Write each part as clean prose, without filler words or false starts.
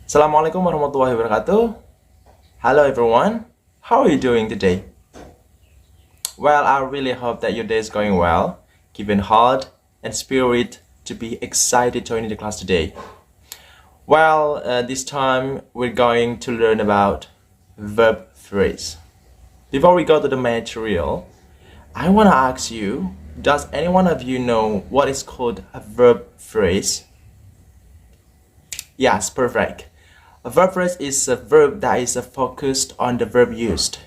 Assalamu'alaikum warahmatullahi wabarakatuh. Hello everyone, how are you doing today? Well, I really hope that your day is going well, given heart and spirit to be excited joining the class today. Well, this time we're going to learn about verb phrase. Before we go to the material, I want to ask you, does any one of you know what is called a verb phrase? Yes, perfect. A verb phrase is a verb that is focused on the verb used.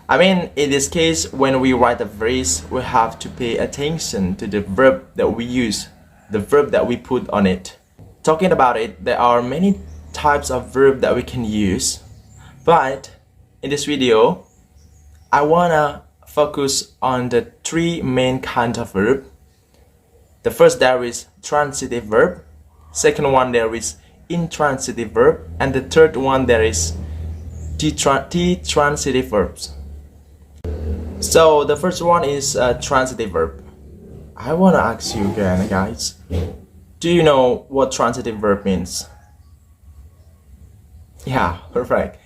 I mean, in this case, when we write a phrase, we have to pay attention to the verb that we use, the verb that we put on it. Talking about it, there are many types of verb that we can use, but in this video, I wanna focus on the three main kinds of verb. The first, there is transitive verb. Second one, there is intransitive verb, and the third one, there is transitive verbs. So the first one is transitive verb. I want to ask you again, guys, do you know what transitive verb means? Yeah, perfect.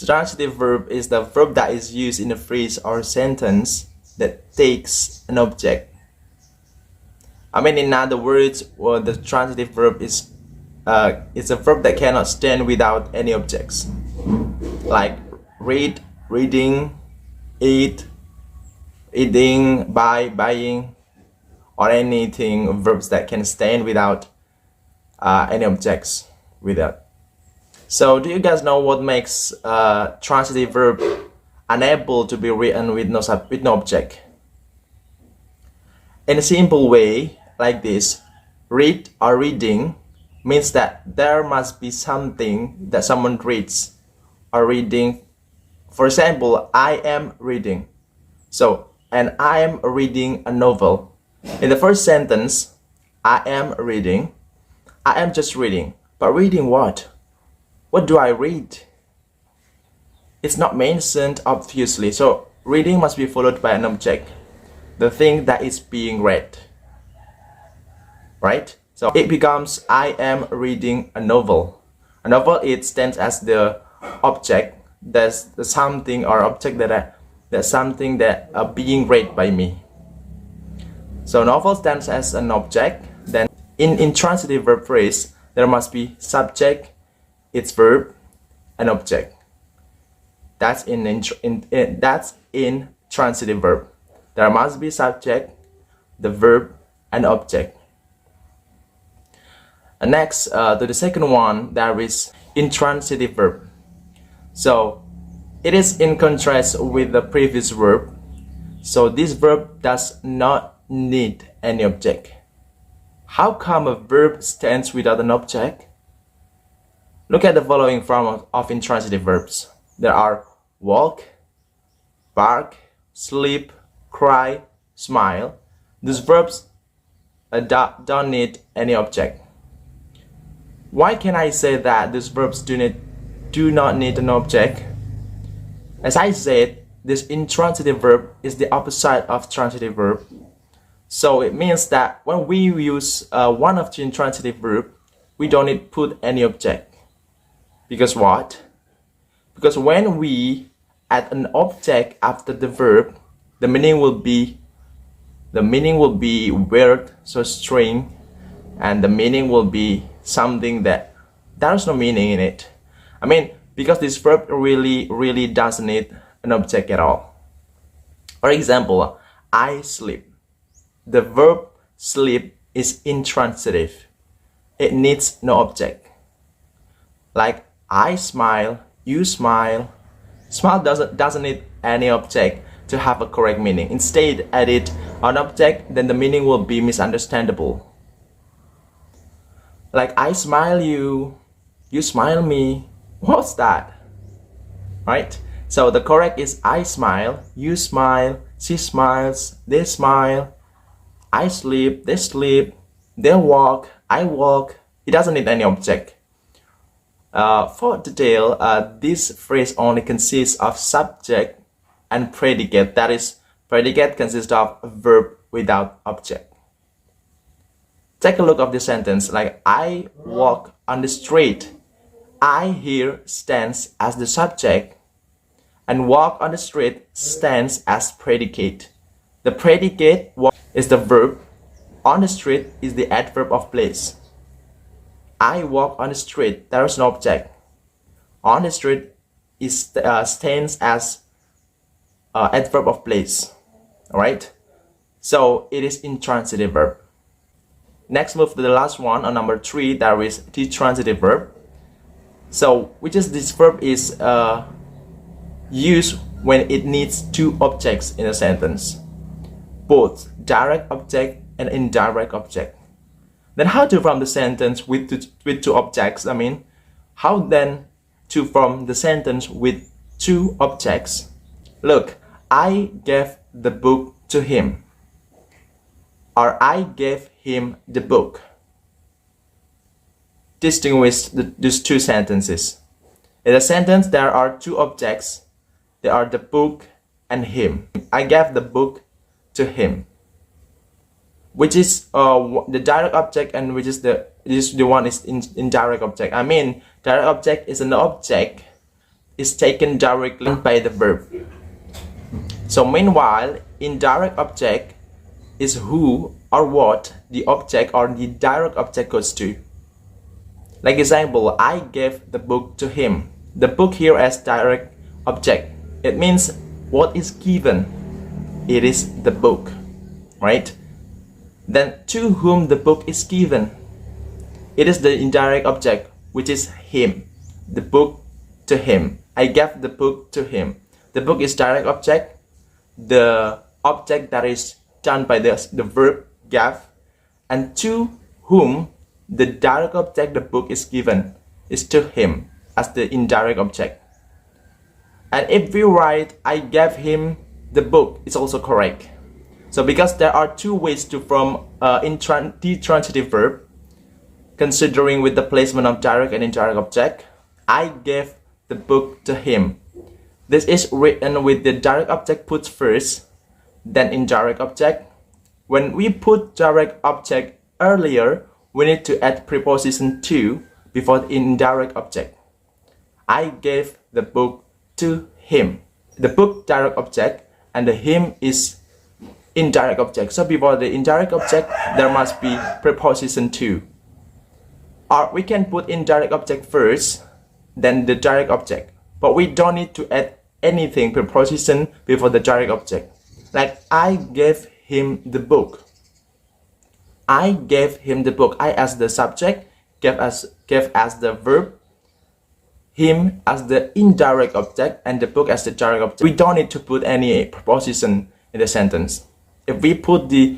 Transitive verb is the verb that is used in a phrase or sentence that takes an object. I mean, in other words, well, the transitive verb is it's a verb that cannot stand without any objects, like read, reading, eat, eating, buy, buying, or anything verbs that can stand without any objects without. So do you guys know what makes transitive verb unable to be written with no object? In a simple way, like this, read or reading means that there must be something that someone reads or reading. For example, I am reading. So, and I am reading a novel. In the first sentence, I am reading. I am just reading. But reading what? What do I read? It's not mentioned, obviously. So, reading must be followed by an object. The thing that is being read. Right? So it becomes I am reading a novel. A novel, it stands as the object. There's the something or object that's something that are being read by me. So novel stands as an object. Then in intransitive verb phrase, there must be subject, its verb, and object. That's in transitive verb. There must be subject, the verb, and object. And next, to the second one, there is intransitive verb. So it is in contrast with the previous verb. So this verb does not need any object. How come a verb stands without an object? Look at the following form of intransitive verbs. There are walk, bark, sleep, cry, smile. These verbs don't need any object. Why can I say that these verbs do not need an object? As I said, this intransitive verb is the opposite of transitive verb. So it means that when we use one of the intransitive verb, we don't need to put any object. Because what? Because when we add an object after the verb, the meaning will be weird, so strange, and the meaning will be something that there's no meaning in it. I mean, because this verb really doesn't need an object at all. For example, I sleep. The verb sleep is intransitive. It needs no object. Like I smile, you smile. Smile doesn't need any object to have a correct meaning. Instead, add it an object, then the meaning will be misunderstandable. Like I smile you, you smile me. What's that? Right? So the correct is I smile, you smile, she smiles, they smile. I sleep, they sleep, they walk, I walk. It doesn't need any object. For detail, this phrase only consists of subject and predicate. That is, predicate consists of a verb without object. Take a look of this sentence, like I walk on the street. I here stands as the subject, and walk on the street stands as predicate. The predicate walk is the verb. On the street is the adverb of place. I walk on the street. There is no object. On the street is stands as adverb of place. Alright? So it is intransitive verb. Next, move to the last one on number 3. There is the transitive verb. So which is this verb is used when it needs two objects in a sentence, both direct object and indirect object. Then how to form the sentence with two objects? I mean, how then to form the sentence with two objects? Look, I gave the book to him, or I gave him the book. Distinguish these two sentences. In a sentence, there are two objects. They are the book and him. I gave the book to him, which is the direct object, and which is the one is indirect object. I mean, direct object is an object is taken directly by the verb. So meanwhile, indirect object is who or what the object or the direct object goes to. Like example, I gave the book to him. The book here as direct object. It means what is given. It is the book, right? Then to whom the book is given. It is the indirect object, which is him. The book to him. I gave the book to him. The book is direct object. The object that is done by the verb gave, and to whom the direct object the book is given is to him as the indirect object. And if we write I gave him the book, it's also correct. So because there are two ways to form the transitive verb, considering with the placement of direct and indirect object, I gave the book to him. This is written with the direct object put first, then indirect object. When we put direct object earlier, we need to add preposition to before the indirect object. I gave the book to him. The book direct object and the him is indirect object. So before the indirect object, there must be preposition to. Or we can put indirect object first, then the direct object. But we don't need to add anything preposition before the direct object. Like I gave him the book. I gave him the book. I as the subject, gave as the verb, him as the indirect object, and the book as the direct object. We don't need to put any preposition in the sentence. If we put the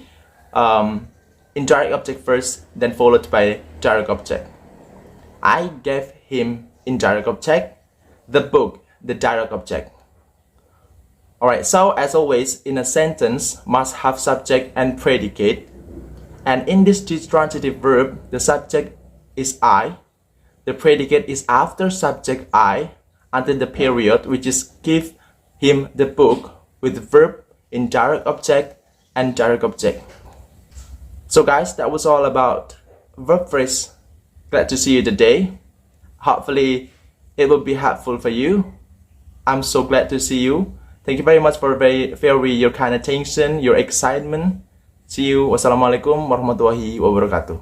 indirect object first, then followed by direct object. I gave him indirect object, the book, the direct object. Alright, so as always, in a sentence must have subject and predicate. And in this transitive verb, the subject is I, the predicate is after subject I until the period, which is give him the book, with verb, indirect object, and direct object. So guys, that was all about verb phrase. Glad to see you today. Hopefully it will be helpful for you. I'm so glad to see you. Thank you very much for your kind attention, your excitement. See you. Wassalamualaikum warahmatullahi wabarakatuh.